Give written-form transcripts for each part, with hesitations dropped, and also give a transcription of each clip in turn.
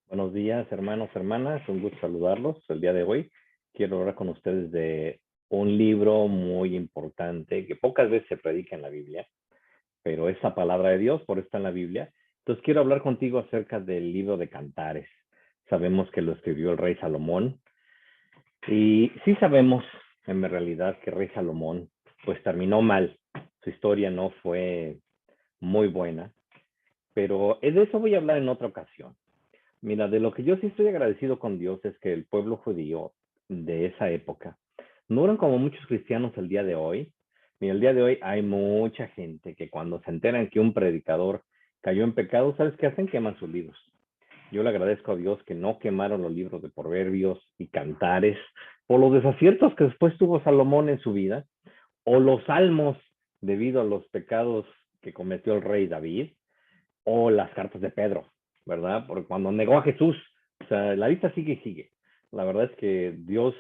Buenos días, hermanos, hermanas. Un gusto saludarlos el día de hoy. Quiero hablar con ustedes de un libro muy importante que pocas veces se predica en la Biblia, pero es la palabra de Dios, por eso está en la Biblia. Entonces quiero hablar contigo acerca del libro de Cantares. Sabemos que lo escribió el rey Salomón y sí sabemos en realidad que el rey Salomón pues terminó mal. Su historia no fue muy buena, pero de eso voy a hablar en otra ocasión. Mira, de lo que yo sí estoy agradecido con Dios es que el pueblo judío de esa época no eran como muchos cristianos el día de hoy. Mira, el día de hoy hay mucha gente que cuando se enteran que un predicador cayó en pecado, ¿sabes qué hacen? Queman sus libros. Yo le agradezco a Dios que no quemaron los libros de Proverbios y Cantares por los desaciertos que después tuvo Salomón en su vida, o los salmos debido a los pecados que cometió el rey David, o las cartas de Pedro, ¿verdad? Porque cuando negó a Jesús, o sea, la lista sigue y sigue. La verdad es que Dios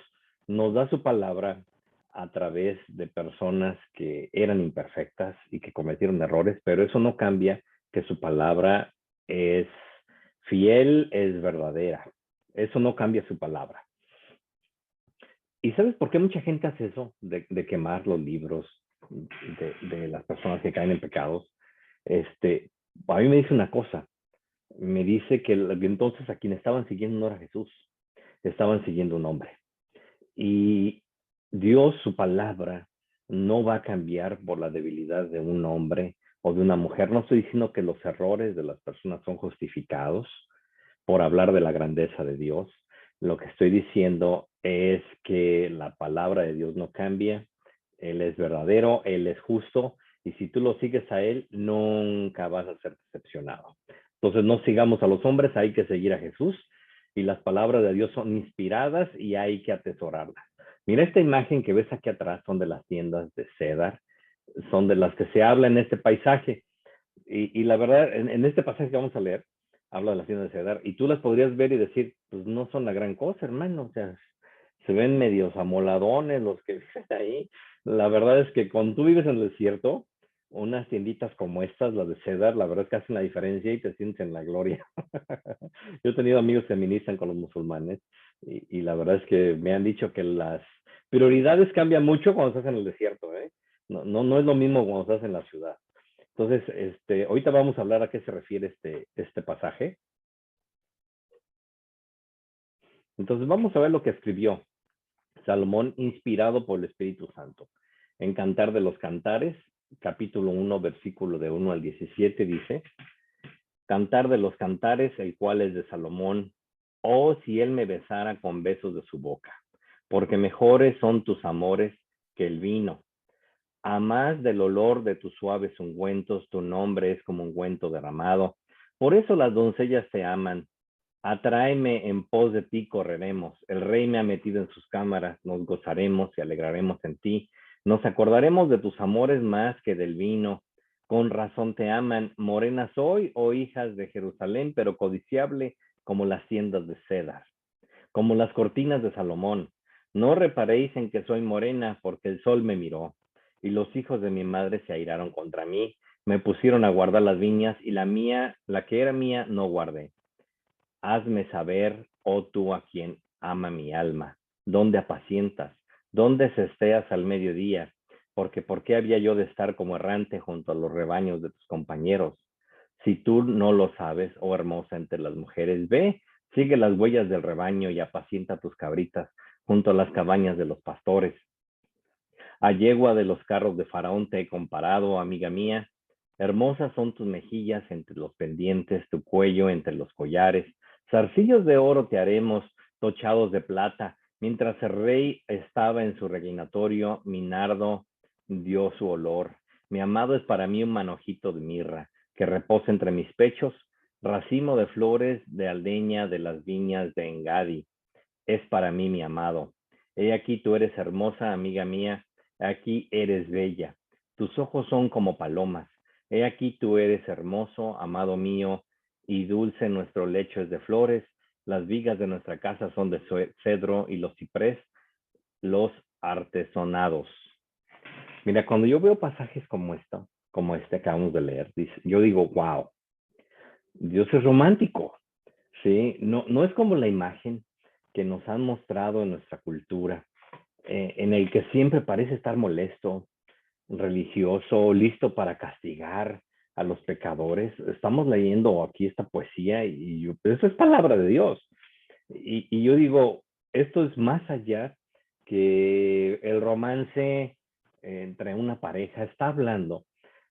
nos da su palabra a través de personas que eran imperfectas y que cometieron errores, pero eso no cambia que su palabra es fiel, es verdadera. Eso no cambia su palabra. ¿Y sabes por qué mucha gente hace eso de quemar los libros de las personas que caen en pecados? A mí me dice una cosa, me dice que entonces a quien estaban siguiendo no era Jesús, estaban siguiendo un hombre. Y Dios, su palabra, no va a cambiar por la debilidad de un hombre o de una mujer. No estoy diciendo que los errores de las personas son justificados por hablar de la grandeza de Dios. Lo que estoy diciendo es que la palabra de Dios no cambia. Él es verdadero, Él es justo, y si tú lo sigues a Él, nunca vas a ser decepcionado. Entonces no sigamos a los hombres, hay que seguir a Jesús, y las palabras de Dios son inspiradas y hay que atesorarlas. Mira, esta imagen que ves aquí atrás son de las tiendas de Cedar, son de las que se habla en este paisaje. Y la verdad, en este pasaje que vamos a leer, habla de las tiendas de Cedar, y tú las podrías ver y decir, pues no son la gran cosa, hermano, o sea, se ven medios amoladones los que viven ahí. La verdad es que cuando tú vives en el desierto, unas tienditas como estas, las de Cedar, la verdad es que hacen la diferencia y te sientes en la gloria. Yo he tenido amigos que ministran con los musulmanes y la verdad es que me han dicho que las prioridades cambian mucho cuando estás en el desierto, ¿eh? No es lo mismo cuando estás en la ciudad. Entonces, ahorita vamos a hablar a qué se refiere este pasaje. Entonces, vamos a ver lo que escribió Salomón, inspirado por el Espíritu Santo. En Cantar de los Cantares, capítulo 1, versículo de 1 al 17, dice, Cantar de los Cantares, el cual es de Salomón, oh, si él me besara con besos de su boca, porque mejores son tus amores que el vino. A más del olor de tus suaves ungüentos, tu nombre es como ungüento derramado. Por eso las doncellas te aman. Atráeme en pos de ti, correremos. El rey me ha metido en sus cámaras, nos gozaremos y alegraremos en ti. Nos acordaremos de tus amores más que del vino. Con razón te aman. Morena soy, oh hijas de Jerusalén, pero codiciable como las tiendas de Cedar, como las cortinas de Salomón. No reparéis en que soy morena, porque el sol me miró, y los hijos de mi madre se airaron contra mí. Me pusieron a guardar las viñas, y la que era mía, no guardé. Hazme saber, oh tú a quien ama mi alma, dónde apacientas, dónde cesteas al mediodía, porque ¿por qué había yo de estar como errante junto a los rebaños de tus compañeros? Si tú no lo sabes, oh hermosa entre las mujeres, ve, sigue las huellas del rebaño y apacienta tus cabritas junto a las cabañas de los pastores. A yegua de los carros de Faraón te he comparado, amiga mía. Hermosas son tus mejillas entre los pendientes, tu cuello entre los collares. Zarcillos de oro te haremos, tochados de plata. Mientras el rey estaba en su reclinatorio, mi nardo dio su olor. Mi amado es para mí un manojito de mirra que reposa entre mis pechos, racimo de flores de aldeña de las viñas de Engadi. Es para mí mi amado. He aquí tú eres hermosa, amiga mía, aquí eres bella. Tus ojos son como palomas. He aquí tú eres hermoso, amado mío, y dulce nuestro lecho es de flores. Las vigas de nuestra casa son de cedro y los ciprés, los artesonados. Mira, cuando yo veo pasajes como este que acabamos de leer, yo digo, wow, Dios es romántico. Sí, no, no es como la imagen que nos han mostrado en nuestra cultura, en el que siempre parece estar molesto, religioso, listo para castigar a los pecadores. Estamos leyendo aquí esta poesía pues, eso es palabra de Dios. Y yo digo, esto es más allá que el romance entre una pareja. Está hablando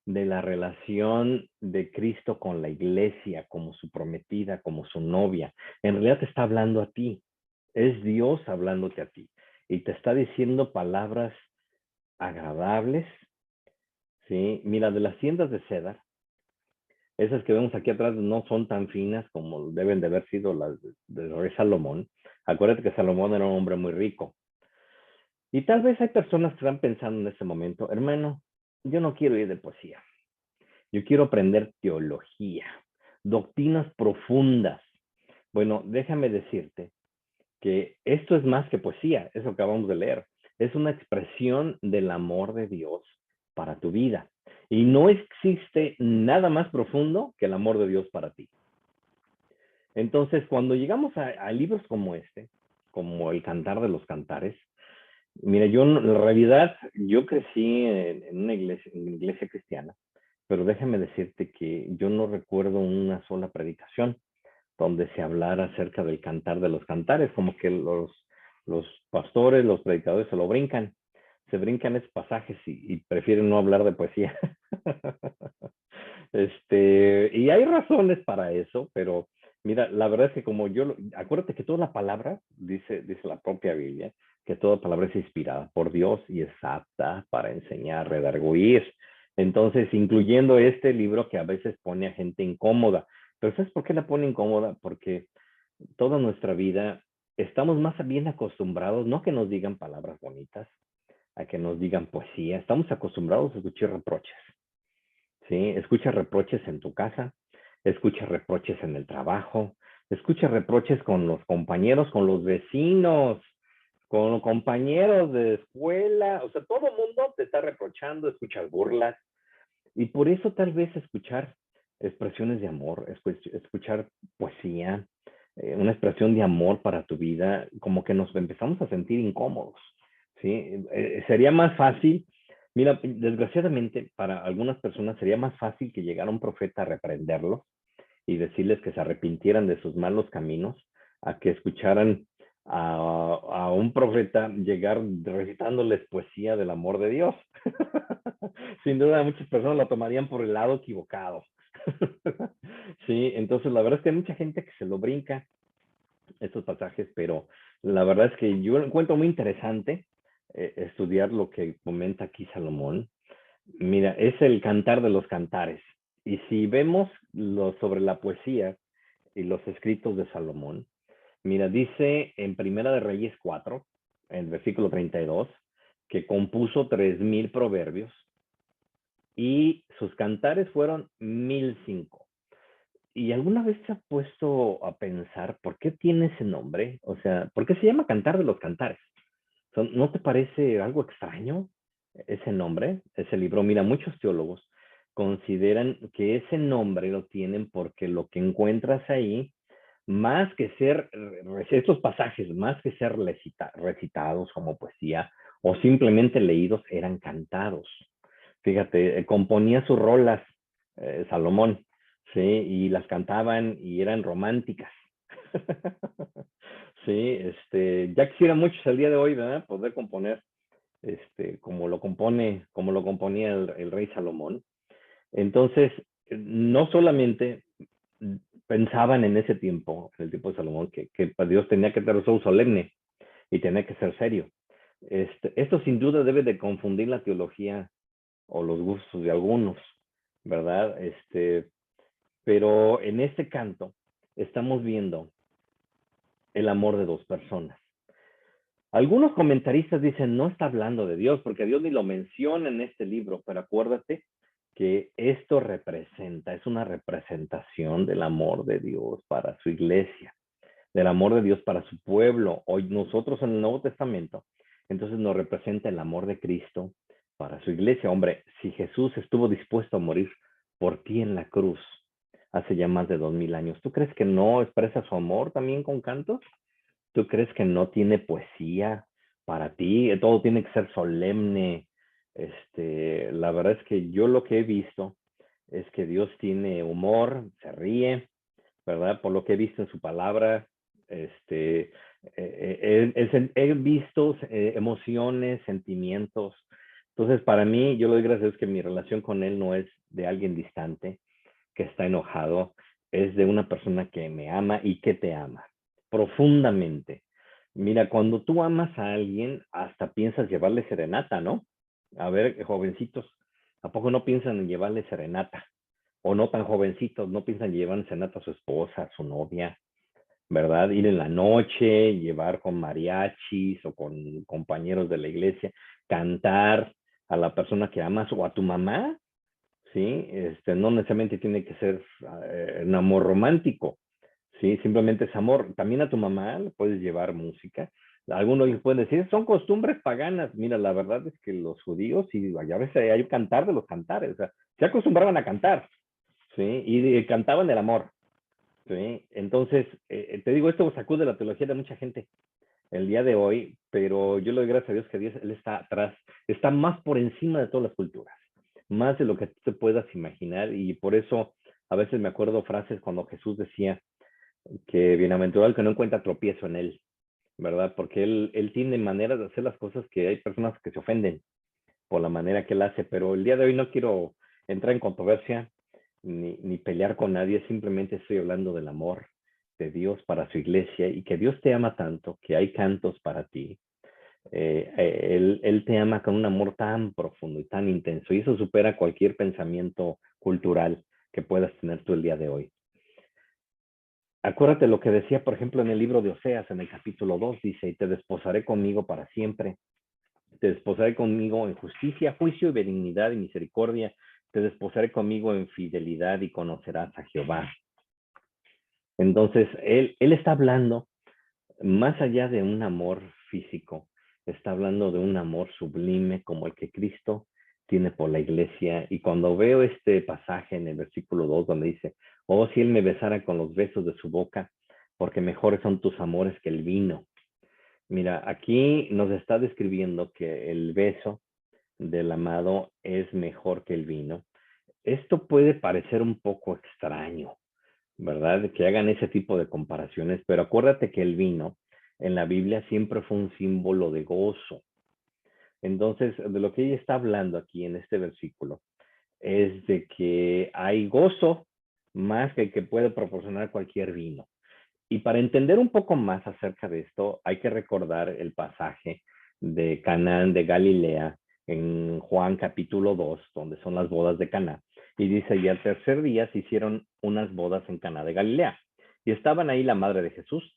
de la relación de Cristo con la iglesia, como su prometida, como su novia. En realidad te está hablando a ti. Es Dios hablándote a ti. Y te está diciendo palabras agradables, ¿sí? Mira, de las tiendas de seda, esas que vemos aquí atrás no son tan finas como deben de haber sido las del rey Salomón. Acuérdate que Salomón era un hombre muy rico. Y tal vez hay personas que están pensando en este momento, hermano, yo no quiero ir de poesía. Yo quiero aprender teología, doctrinas profundas. Bueno, déjame decirte que esto es más que poesía, eso que acabamos de leer. Es una expresión del amor de Dios para tu vida. Y no existe nada más profundo que el amor de Dios para ti. Entonces, cuando llegamos a libros como este, como El Cantar de los Cantares, mira, yo en realidad, yo crecí en una iglesia cristiana, pero déjame decirte que yo no recuerdo una sola predicación donde se hablara acerca del Cantar de los Cantares, como que los pastores, los predicadores se lo brincan, se brincan esos pasajes y prefieren no hablar de poesía. Y hay razones para eso, pero mira, la verdad es que como acuérdate que toda la palabra, dice la propia Biblia, que toda palabra es inspirada por Dios y es apta para enseñar, redarguir. Entonces, incluyendo este libro que a veces pone a gente incómoda. Pero ¿sabes por qué la pone incómoda? Porque toda nuestra vida estamos más bien acostumbrados, no a que nos digan palabras bonitas, a que nos digan poesía, estamos acostumbrados a escuchar reproches. ¿Sí? Escucha reproches en tu casa, escucha reproches en el trabajo, escucha reproches con los compañeros, con los vecinos, con los compañeros de escuela, o sea, todo el mundo te está reprochando, escuchas burlas, y por eso tal vez escuchar expresiones de amor, escuchar poesía, una expresión de amor para tu vida, como que nos empezamos a sentir incómodos, ¿sí? Sería más fácil, mira, desgraciadamente para algunas personas sería más fácil que llegara un profeta a reprenderlos y decirles que se arrepintieran de sus malos caminos, a que escucharan a un profeta llegar recitándoles poesía del amor de Dios. Sin duda muchas personas lo tomarían por el lado equivocado. Sí, entonces la verdad es que hay mucha gente que se lo brinca estos pasajes, pero la verdad es que yo encuentro muy interesante estudiar lo que comenta aquí Salomón. Mira, es el cantar de los cantares. Y si vemos sobre la poesía y los escritos de Salomón, mira, dice en Primera de Reyes 4, en el versículo 32, que compuso 3000 proverbios y sus cantares fueron 1005. ¿Y alguna vez se ha puesto a pensar por qué tiene ese nombre? O sea, ¿por qué se llama Cantar de los Cantares? ¿No te parece algo extraño ese nombre, ese libro? Mira, muchos teólogos consideran que ese nombre lo tienen porque lo que encuentras ahí, más que ser estos pasajes, más que ser recitados como poesía o simplemente leídos, eran cantados. Fíjate, componía sus rolas Salomón, ¿sí? Y las cantaban y eran románticas. Sí, ya quisiera muchos el día de hoy, ¿verdad? Poder componer, como lo componía el rey Salomón. Entonces, no solamente pensaban en ese tiempo, en el tiempo de Salomón, que Dios tenía que tener su solemne y tenía que ser serio. Esto sin duda debe de confundir la teología o los gustos de algunos, ¿verdad? Pero en este canto estamos viendo el amor de dos personas. Algunos comentaristas dicen, no está hablando de Dios, porque Dios ni lo menciona en este libro, pero acuérdate que esto es una representación del amor de Dios para su iglesia, del amor de Dios para su pueblo. Hoy nosotros en el Nuevo Testamento, entonces nos representa el amor de Cristo para su iglesia. Hombre, si Jesús estuvo dispuesto a morir por ti en la cruz, hace ya más de 2000 años. ¿Tú crees que no expresa su amor también con cantos? ¿Tú crees que no tiene poesía para ti? Todo tiene que ser solemne. La verdad es que yo lo que he visto es que Dios tiene humor, se ríe, ¿verdad? Por lo que he visto en su palabra, he visto emociones, sentimientos. Entonces, para mí, yo le doy gracias a Dios que mi relación con Él no es de alguien distante, que está enojado, es de una persona que me ama y que te ama profundamente. Mira, cuando tú amas a alguien, hasta piensas llevarle serenata, ¿no? A ver, jovencitos, ¿a poco no piensan en llevarle serenata? O no tan jovencitos, no piensan llevar serenata a su esposa, a su novia, ¿verdad? Ir en la noche, llevar con mariachis o con compañeros de la iglesia, cantar a la persona que amas o a tu mamá, ¿sí? No necesariamente tiene que ser un amor romántico, ¿sí? Simplemente es amor. También a tu mamá le puedes llevar música. Algunos les pueden decir, son costumbres paganas. Mira, la verdad es que los judíos, y a veces hay cantar de los cantares, o sea, se acostumbraban a cantar, ¿sí? Y cantaban el amor, ¿sí? Entonces, te digo, esto sacude la teología de mucha gente el día de hoy, pero yo le doy gracias a Dios que Dios, Él está atrás, está más por encima de todas las culturas, más de lo que tú te puedas imaginar, y por eso a veces me acuerdo frases cuando Jesús decía que bienaventurado el que no encuentra tropiezo en Él, ¿verdad? Porque él tiene maneras de hacer las cosas que hay personas que se ofenden por la manera que Él hace, pero el día de hoy no quiero entrar en controversia ni pelear con nadie, simplemente estoy hablando del amor de Dios para su iglesia y que Dios te ama tanto, que hay cantos para ti. Él te ama con un amor tan profundo y tan intenso y eso supera cualquier pensamiento cultural que puedas tener tú el día de hoy. Acuérdate lo que decía, por ejemplo, en el libro de Oseas, en el capítulo 2, dice, y te desposaré conmigo para siempre, te desposaré conmigo en justicia, juicio y benignidad y misericordia, te desposaré conmigo en fidelidad y conocerás a Jehová. Entonces, él está hablando más allá de un amor físico, está hablando de un amor sublime como el que Cristo tiene por la iglesia. Y cuando veo este pasaje en el versículo 2 donde dice, oh, si él me besara con los besos de su boca, porque mejores son tus amores que el vino. Mira, aquí nos está describiendo que el beso del amado es mejor que el vino. Esto puede parecer un poco extraño, ¿verdad? Que hagan ese tipo de comparaciones, pero acuérdate que el vino en la Biblia siempre fue un símbolo de gozo. Entonces, de lo que ella está hablando aquí en este versículo es de que hay gozo más que el que puede proporcionar cualquier vino. Y para entender un poco más acerca de esto, hay que recordar el pasaje de Canaán de Galilea en Juan capítulo 2, donde son las bodas de Caná. Y dice, y al tercer día se hicieron unas bodas en Caná de Galilea. Y estaban ahí la madre de Jesús.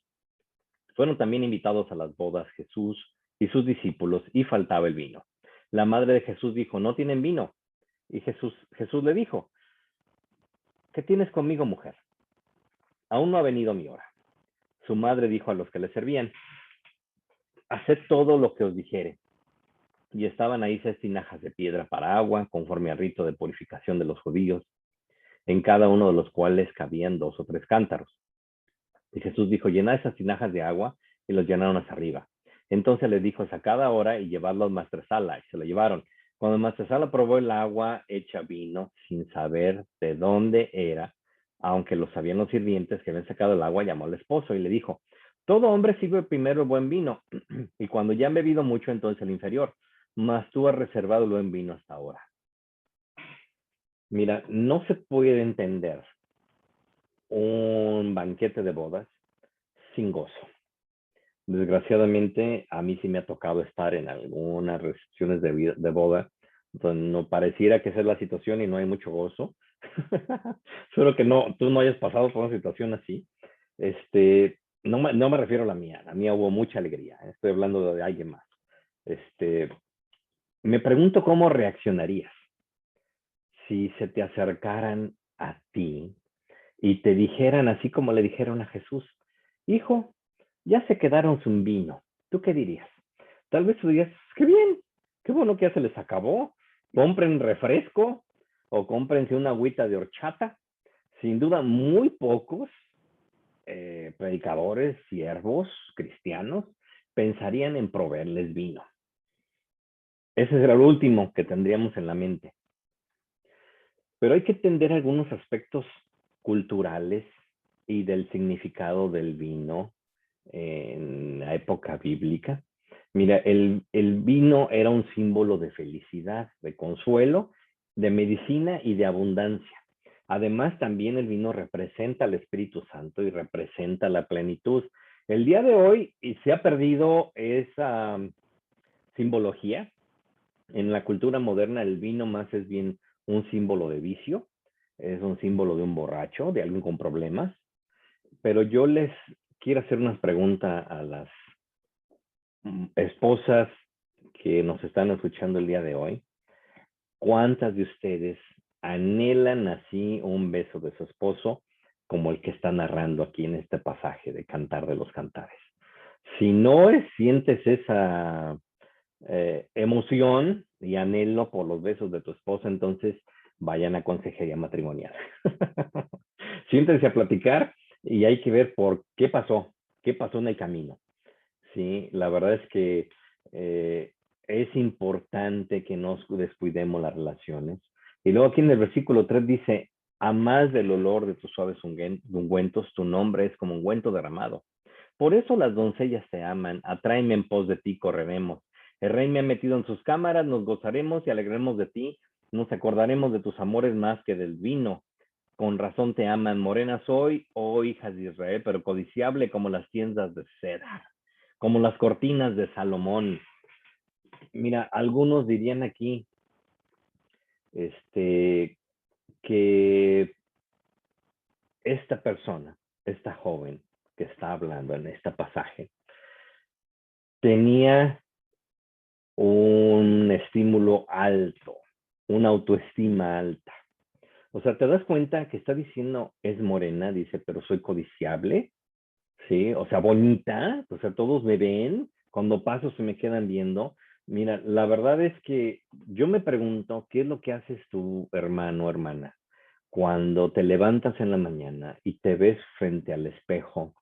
Fueron también invitados a las bodas Jesús y sus discípulos y faltaba el vino. La madre de Jesús dijo, no tienen vino. Y Jesús le dijo, ¿qué tienes conmigo, mujer? Aún no ha venido mi hora. Su madre dijo a los que le servían, haced todo lo que os dijere. Y estaban ahí 6 tinajas de piedra para agua, conforme al rito de purificación de los judíos, en cada uno de los cuales cabían 2 o 3 cántaros. Y Jesús dijo, llenad esas tinajas de agua, y los llenaron hasta arriba. Entonces les dijo, sacad ahora y llevadlo al maestresala, y se lo llevaron. Cuando el maestresala probó el agua hecha vino, sin saber de dónde era, aunque lo sabían los sirvientes que habían sacado el agua, llamó al esposo y le dijo, todo hombre sirve primero el buen vino, y cuando ya han bebido mucho, entonces el inferior, mas tú has reservado el buen vino hasta ahora. Mira, no se puede entender un banquete de bodas sin gozo. Desgraciadamente, a mí sí me ha tocado estar en algunas recepciones de boda donde no pareciera que esa es la situación y no hay mucho gozo. Espero que no, tú no hayas pasado por una situación así. No me refiero a la mía. La mía hubo mucha alegría. Estoy hablando de alguien más. Este, Me pregunto cómo reaccionarías si se te acercaran a ti y te dijeran así como le dijeron a Jesús, hijo, ya se quedaron sin vino. ¿Tú qué dirías? Tal vez tú dirías, qué bien, qué bueno que ya se les acabó. Compren refresco o cómprense una agüita de horchata, sin duda muy pocos predicadores, siervos, cristianos, pensarían en proveerles vino. Ese será lo último que tendríamos en la mente. Pero hay que entender algunos aspectos culturales y del significado del vino en la época bíblica. Mira, el vino era un símbolo de felicidad, de consuelo, de medicina y de abundancia. Además, también el vino representa al Espíritu Santo y representa la plenitud. El día de hoy se ha perdido esa simbología. En la cultura moderna el vino más es bien un símbolo de vicio, es un símbolo de un borracho, de alguien con problemas. Pero yo les quiero hacer una pregunta a las esposas que nos están escuchando el día de hoy. ¿Cuántas de ustedes anhelan así un beso de su esposo como el que está narrando aquí en este pasaje de Cantar de los Cantares? Si no sientes esa emoción y anhelo por los besos de tu esposa, entonces vayan a consejería matrimonial. Siéntense a platicar y hay que ver por qué pasó en el camino. Sí, la verdad es que es importante que no descuidemos las relaciones. Y luego aquí en el versículo 3 dice, a más del olor de tus suaves ungüentos, tu nombre es como ungüento derramado. Por eso las doncellas te aman, atráeme en pos de ti, correremos. El rey me ha metido en sus cámaras, nos gozaremos y alegremos de ti, nos acordaremos de tus amores más que del vino. Con razón te aman, morena soy, oh hijas de Israel, pero codiciable como las tiendas de seda, como las cortinas de Salomón. Mira, algunos dirían aquí, que esta persona, esta joven que está hablando en este pasaje, tenía un estímulo alto, una autoestima alta. O sea, te das cuenta que está diciendo, es morena, dice, pero soy codiciable, ¿sí? O sea, bonita, o sea, todos me ven, cuando paso se me quedan viendo. Mira, la verdad es que yo me pregunto, ¿qué es lo que haces tú, hermano o hermana, cuando te levantas en la mañana y te ves frente al espejo?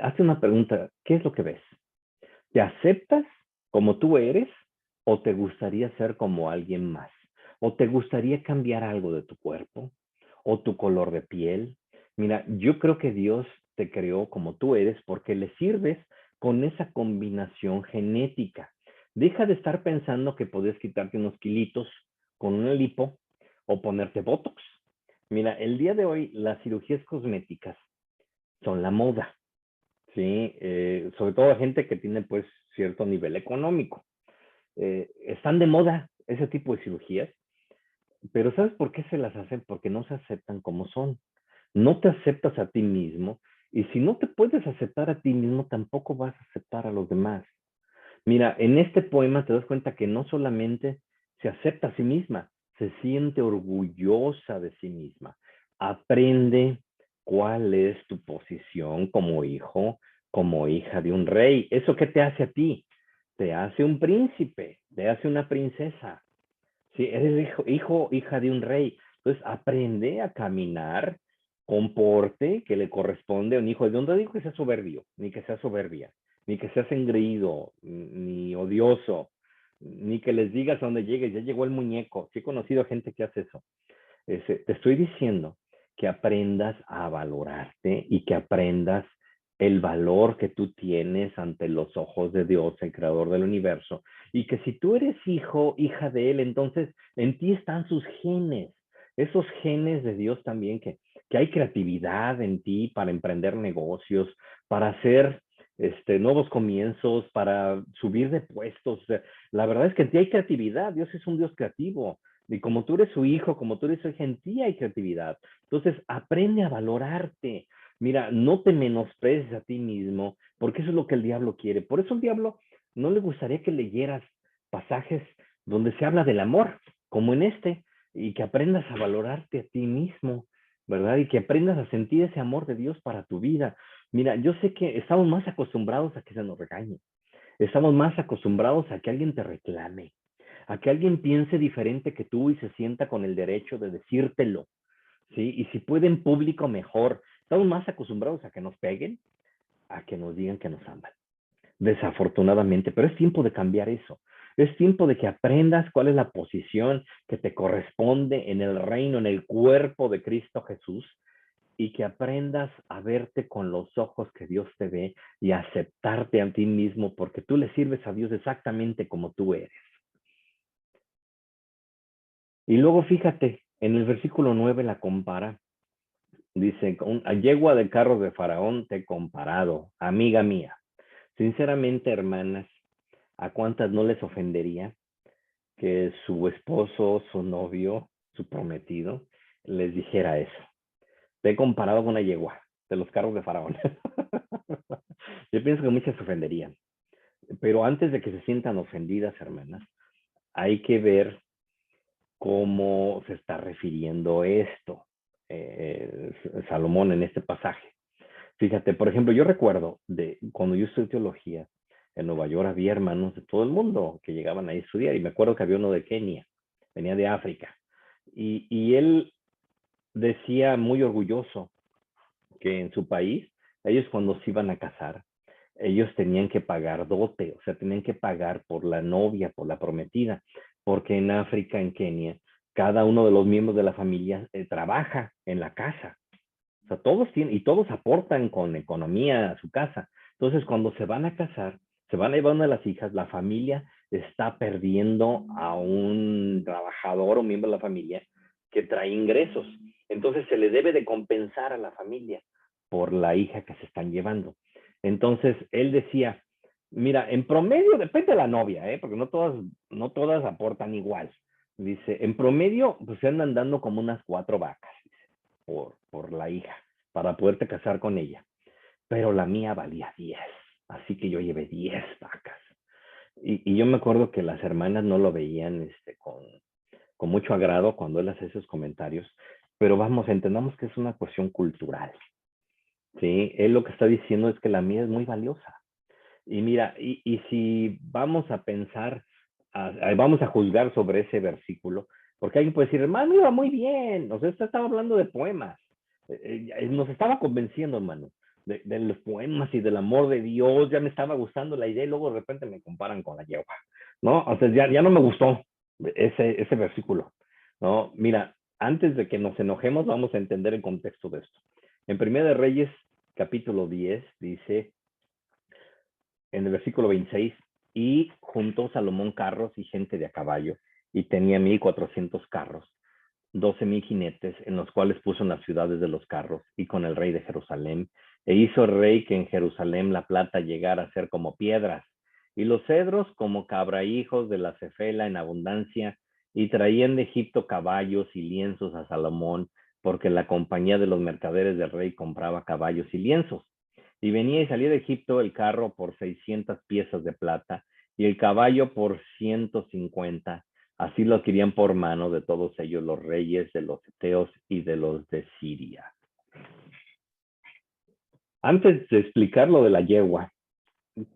Hazte una pregunta, ¿qué es lo que ves? ¿Te aceptas como tú eres o te gustaría ser como alguien más? ¿O te gustaría cambiar algo de tu cuerpo o tu color de piel? Mira, yo creo que Dios te creó como tú eres porque le sirves con esa combinación genética. Deja de estar pensando que puedes quitarte unos kilitos con una lipo o ponerte botox. Mira, el día de hoy las cirugías cosméticas son la moda. Sí, sobre todo gente que tiene pues cierto nivel económico. Están de moda ese tipo de cirugías, pero ¿sabes por qué se las hacen? Porque no se aceptan como son. No te aceptas a ti mismo y si no te puedes aceptar a ti mismo, tampoco vas a aceptar a los demás. Mira, en este poema te das cuenta que no solamente se acepta a sí misma, se siente orgullosa de sí misma. Aprende cuál es tu posición como hijo, como hija de un rey. ¿Eso qué te hace a ti? Te hace un príncipe, te hace una princesa. Sí, eres hija de un rey. Entonces aprende a caminar con porte que le corresponde a un hijo. De un digo que sea soberbio, ni que sea soberbia, ni que seas engreído, ni odioso, ni que les digas a dónde llegues, ya llegó el muñeco. Sí he conocido gente que hace eso. Te estoy diciendo que aprendas a valorarte y que aprendas el valor que tú tienes ante los ojos de Dios, el creador del universo, y que si tú eres hijo, hija de Él, entonces en ti están sus genes, esos genes de Dios también, que hay creatividad en ti para emprender negocios, para hacer nuevos comienzos, para subir de puestos. O sea, la verdad es que en ti hay creatividad, Dios es un Dios creativo. Y como tú eres su hijo, como tú eres su hija, en ti hay creatividad. Entonces, aprende a valorarte. Mira, no te menosprecies a ti mismo, porque eso es lo que el diablo quiere. Por eso el diablo no le gustaría que leyeras pasajes donde se habla del amor, como en este, y que aprendas a valorarte a ti mismo, ¿verdad? Y que aprendas a sentir ese amor de Dios para tu vida. Mira, yo sé que estamos más acostumbrados a que se nos regañe. Estamos más acostumbrados a que alguien te reclame, a que alguien piense diferente que tú y se sienta con el derecho de decírtelo. ¿sí? Y si puede en público, mejor. Estamos más acostumbrados a que nos peguen, a que nos digan que nos aman, desafortunadamente, pero es tiempo de cambiar eso. Es tiempo de que aprendas cuál es la posición que te corresponde en el reino, en el cuerpo de Cristo Jesús, y que aprendas a verte con los ojos que Dios te ve y a aceptarte a ti mismo, porque tú le sirves a Dios exactamente como tú eres. Y luego fíjate, en el versículo 9 la compara. Dice, a yegua de carros de Faraón te he comparado, amiga mía. Sinceramente, hermanas, ¿a cuántas no les ofendería que su esposo, su novio, su prometido, les dijera eso? Te he comparado con una yegua de los carros de Faraón. Yo pienso que muchas se ofenderían. Pero antes de que se sientan ofendidas, hermanas, hay que ver cómo se está refiriendo esto, Salomón, en este pasaje. Fíjate, por ejemplo, yo recuerdo de cuando yo estudié teología en Nueva York, había hermanos de todo el mundo que llegaban ahí a estudiar, y me acuerdo que había uno de Kenia, venía de África, y él decía muy orgulloso que en su país, ellos cuando se iban a casar, ellos tenían que pagar dote, o sea, tenían que pagar por la novia, por la prometida, porque en África, en Kenia, cada uno de los miembros de la familia trabaja en la casa. O sea, todos tienen, y todos aportan con economía a su casa. Entonces, cuando se van a casar, se van a llevar una de las hijas, la familia está perdiendo a un trabajador o miembro de la familia que trae ingresos. Entonces, se le debe de compensar a la familia por la hija que se están llevando. Entonces, él decía, mira, en promedio, depende de la novia, porque no todas aportan igual. Dice, en promedio, pues se andan dando como unas 4 vacas por la hija, para poderte casar con ella. Pero la mía valía 10, así que yo llevé 10 vacas. Y yo me acuerdo que las hermanas no lo veían con mucho agrado cuando él hace esos comentarios, pero vamos, entendamos que es una cuestión cultural, ¿sí? Él lo que está diciendo es que la mía es muy valiosa. Y mira, y si vamos a pensar, vamos a juzgar sobre ese versículo, porque alguien puede decir, hermano, iba muy bien, o sea, usted estaba hablando de poemas, nos estaba convenciendo, hermano, de los poemas y del amor de Dios, ya me estaba gustando la idea y luego de repente me comparan con la yegua, ¿no? O sea, ya no me gustó ese versículo, ¿no? Mira, antes de que nos enojemos, vamos a entender el contexto de esto. En Primera de Reyes, capítulo 10, dice, en el versículo 26, y juntó Salomón carros y gente de a caballo, y tenía 1,400 carros, 12,000 jinetes, en los cuales puso en las ciudades de los carros, y con el rey de Jerusalén, e hizo el rey que en Jerusalén la plata llegara a ser como piedras, y los cedros como cabrahijos de la cefela en abundancia, y traían de Egipto caballos y lienzos a Salomón, porque la compañía de los mercaderes del rey compraba caballos y lienzos. Y venía y salía de Egipto el carro por 600 piezas de plata y el caballo por 150. Así lo adquirían por mano de todos ellos los reyes de los eteos y de los de Siria. Antes de explicar lo de la yegua,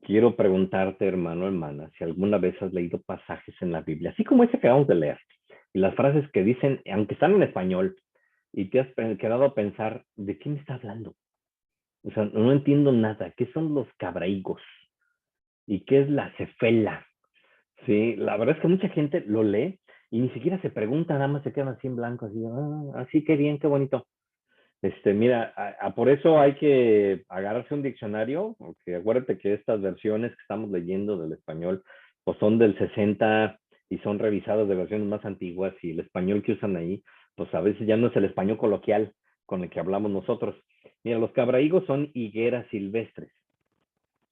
quiero preguntarte, hermano, hermana, si alguna vez has leído pasajes en la Biblia, así como ese que acabamos de leer, y las frases que dicen, aunque están en español, y te has quedado a pensar, ¿de qué me está hablando? O sea, no entiendo nada. ¿Qué son los cabraigos? ¿Y qué es la cefela? Sí, la verdad es que mucha gente lo lee y ni siquiera se pregunta, nada más se quedan así en blanco, así, así, qué bien, qué bonito. Mira, por eso hay que agarrarse un diccionario, porque acuérdate que estas versiones que estamos leyendo del español, pues son del 60 y son revisadas de versiones más antiguas, y el español que usan ahí, pues a veces ya no es el español coloquial con el que hablamos nosotros. Mira, los cabraigos son higueras silvestres,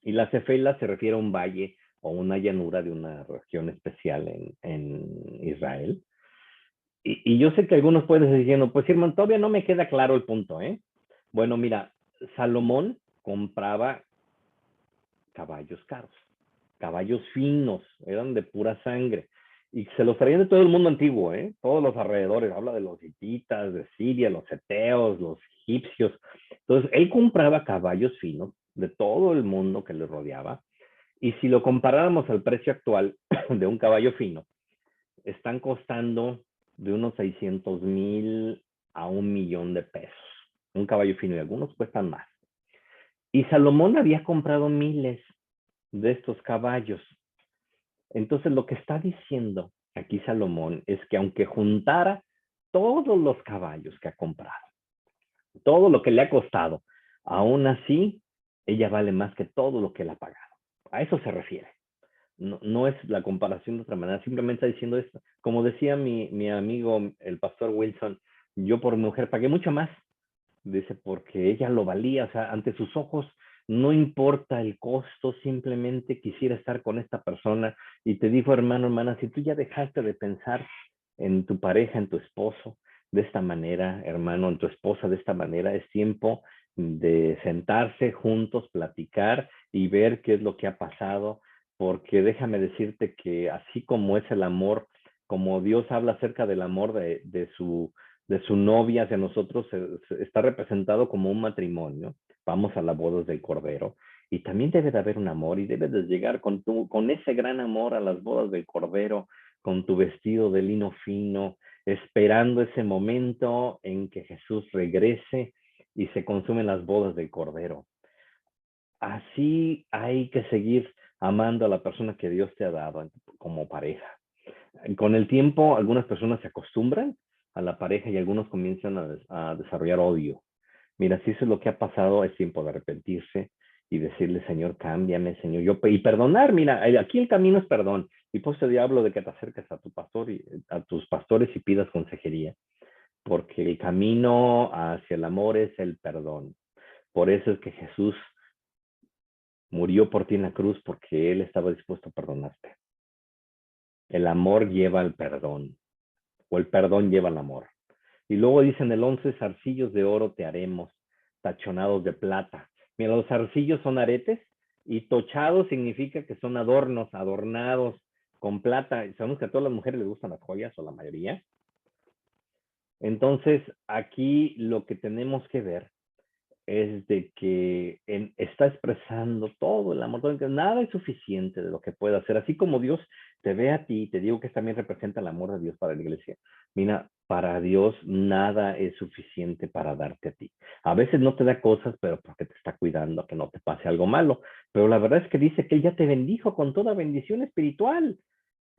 y la cefela se refiere a un valle o una llanura de una región especial en Israel. Y yo sé que algunos pueden estar diciendo, pues hermano, todavía no me queda claro el punto, ¿eh? Bueno, mira, Salomón compraba caballos caros, caballos finos, eran de pura sangre, y se los traían de todo el mundo antiguo, ¿eh? Todos los alrededores, habla de los hititas, de Siria, los eteos, los egipcios. Entonces, él compraba caballos finos de todo el mundo que le rodeaba, y si lo comparáramos al precio actual de un caballo fino, están costando de unos 600,000 a 1,000,000 de pesos. Un caballo fino y algunos cuestan más. Y Salomón había comprado miles de estos caballos. Entonces lo que está diciendo aquí Salomón es que aunque juntara todos los caballos que ha comprado, todo lo que le ha costado, aún así, ella vale más que todo lo que él ha pagado. A eso se refiere. No, no es la comparación de otra manera, simplemente está diciendo esto. Como decía mi amigo, el pastor Wilson, yo por mi mujer pagué mucho más, dice, porque ella lo valía, o sea, ante sus ojos no importa el costo, simplemente quisiera estar con esta persona. Y te dijo, hermano, hermana, si tú ya dejaste de pensar en tu pareja, en tu esposo, de esta manera, hermano, en tu esposa, de esta manera, es tiempo de sentarse juntos, platicar y ver qué es lo que ha pasado, porque déjame decirte que así como es el amor, como Dios habla acerca del amor de su novia hacia nosotros, está representado como un matrimonio. Vamos a las bodas del Cordero. Y también debe de haber un amor y debes de llegar con ese gran amor a las bodas del Cordero, con tu vestido de lino fino, esperando ese momento en que Jesús regrese y se consumen las bodas del Cordero. Así hay que seguir amando a la persona que Dios te ha dado como pareja. Con el tiempo, algunas personas se acostumbran a la pareja y algunos comienzan a desarrollar odio. Mira, si eso es lo que ha pasado, es tiempo de arrepentirse y decirle, Señor, cámbiame, Señor. Y perdonar, mira, aquí el camino es perdón. Y pues te hablo de que te acerques a tu pastor y a tus pastores y pidas consejería, porque el camino hacia el amor es el perdón. Por eso es que Jesús murió por ti en la cruz, porque Él estaba dispuesto a perdonarte. El amor lleva al perdón, o el perdón lleva al amor. Y luego dicen el 11, zarcillos de oro te haremos, tachonados de plata. Mira, los zarcillos son aretes y tochados significa que son adornos, adornados con plata. Sabemos que a todas las mujeres les gustan las joyas, o la mayoría. Entonces, aquí lo que tenemos que ver es de que está expresando todo el amor, todo, nada es suficiente de lo que pueda hacer. Así como Dios te ve a ti, te digo que también representa el amor de Dios para la iglesia. Mira, para Dios nada es suficiente para darte a ti. A veces no te da cosas, pero porque te está cuidando que no te pase algo malo. Pero la verdad es que dice que Él ya te bendijo con toda bendición espiritual.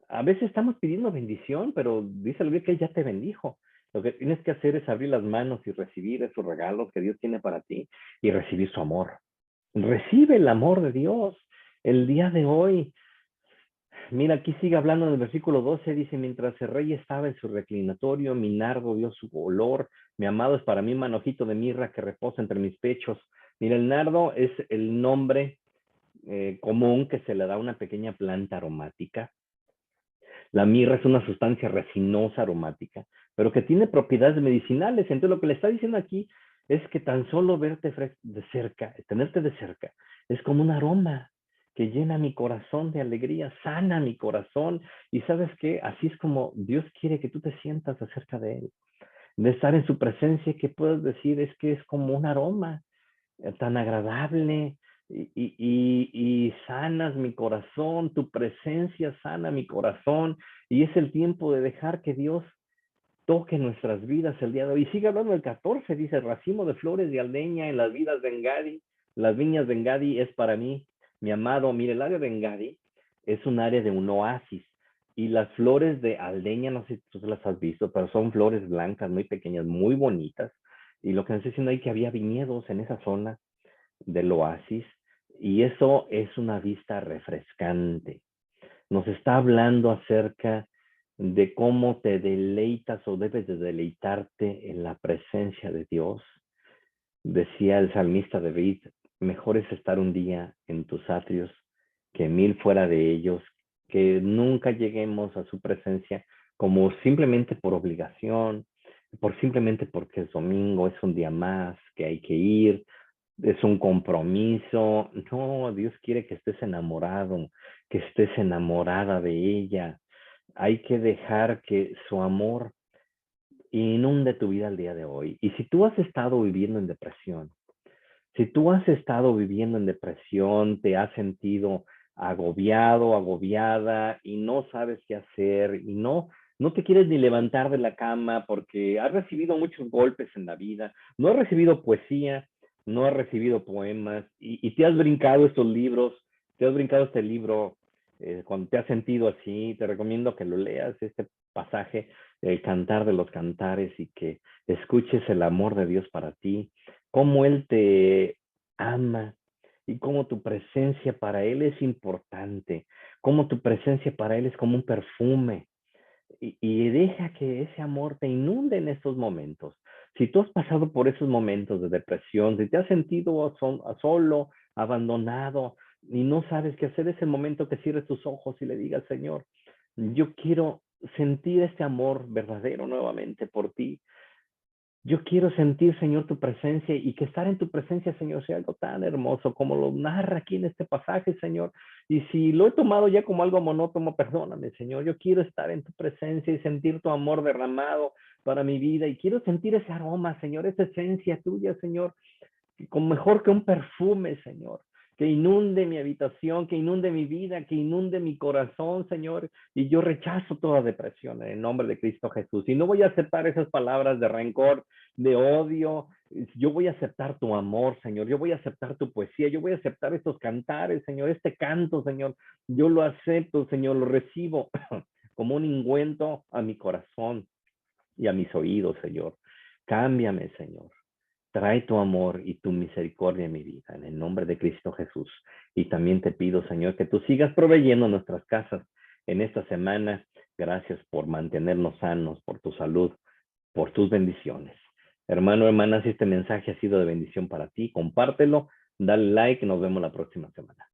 A veces estamos pidiendo bendición, pero dice el Biblia que Él ya te bendijo. Lo que tienes que hacer es abrir las manos y recibir esos regalos que Dios tiene para ti y recibir su amor. Recibe el amor de Dios el día de hoy. Mira, aquí sigue hablando en el versículo 12, dice, mientras el rey estaba en su reclinatorio, mi nardo dio su olor, mi amado es para mí un manojito de mirra que reposa entre mis pechos. Mira, el nardo es el nombre común que se le da a una pequeña planta aromática. La mirra es una sustancia resinosa aromática, pero que tiene propiedades medicinales. Entonces lo que le está diciendo aquí es que tan solo verte de cerca, tenerte de cerca, es como un aroma que llena mi corazón de alegría, sana mi corazón. Y sabes qué, así es como Dios quiere que tú te sientas acerca de Él, de estar en su presencia, que puedes decir es que es como un aroma tan agradable y sanas mi corazón, tu presencia sana mi corazón y es el tiempo de dejar que Dios toque nuestras vidas el día de hoy. Y sigue hablando del 14, dice, racimo de flores de aldeña en las vidas de Engadi, las viñas de Engadi es para mí, mi amado. Mire, el área de Engadi es un área de un oasis y las flores de aldeña, no sé si tú las has visto, pero son flores blancas muy pequeñas, muy bonitas. Y lo que nos está diciendo ahí que había viñedos en esa zona del oasis y eso es una vista refrescante. Nos está hablando acerca de cómo te deleitas o debes de deleitarte en la presencia de Dios. Decía el salmista David, mejor es estar un día en tus atrios que 1000 fuera de ellos, que nunca lleguemos a su presencia como simplemente por obligación, simplemente porque es domingo, es un día más, que hay que ir, es un compromiso. No, Dios quiere que estés enamorado, que estés enamorada de ella. Hay que dejar que su amor inunde tu vida el día de hoy. Y si tú has estado viviendo en depresión, si tú has estado viviendo en depresión, te has sentido agobiado, agobiada y no sabes qué hacer y no no te quieres ni levantar de la cama porque has recibido muchos golpes en la vida, no has recibido poesía, no has recibido poemas y te has brincado estos libros, te has brincado este libro cuando te has sentido así, te recomiendo que lo leas, este pasaje, el Cantar de los Cantares, y que escuches el amor de Dios para ti, cómo Él te ama y cómo tu presencia para Él es importante, cómo tu presencia para Él es como un perfume. Y deja que ese amor te inunde en estos momentos. Si tú has pasado por esos momentos de depresión, si te has sentido solo, abandonado y no sabes qué hacer, es el momento que cierres tus ojos y le digas, Señor, yo quiero sentir este amor verdadero nuevamente por ti. Yo quiero sentir, Señor, tu presencia, y que estar en tu presencia, Señor, sea algo tan hermoso como lo narra aquí en este pasaje, Señor. Y si lo he tomado ya como algo monótono, perdóname, Señor. Yo quiero estar en tu presencia y sentir tu amor derramado para mi vida. Y quiero sentir ese aroma, Señor, esa esencia tuya, Señor, con mejor que un perfume, Señor, que inunde mi habitación, que inunde mi vida, que inunde mi corazón, Señor. Y yo rechazo toda depresión en el nombre de Cristo Jesús. Y no voy a aceptar esas palabras de rencor, de odio. Yo voy a aceptar tu amor, Señor. Yo voy a aceptar tu poesía. Yo voy a aceptar estos cantares, Señor, este canto, Señor. Yo lo acepto, Señor, lo recibo como un ungüento a mi corazón y a mis oídos, Señor. Cámbiame, Señor. Trae tu amor y tu misericordia en mi vida, en el nombre de Cristo Jesús. Y también te pido, Señor, que tú sigas proveyendo nuestras casas en esta semana. Gracias por mantenernos sanos, por tu salud, por tus bendiciones. Hermano, hermana, si este mensaje ha sido de bendición para ti, compártelo, dale like y nos vemos la próxima semana.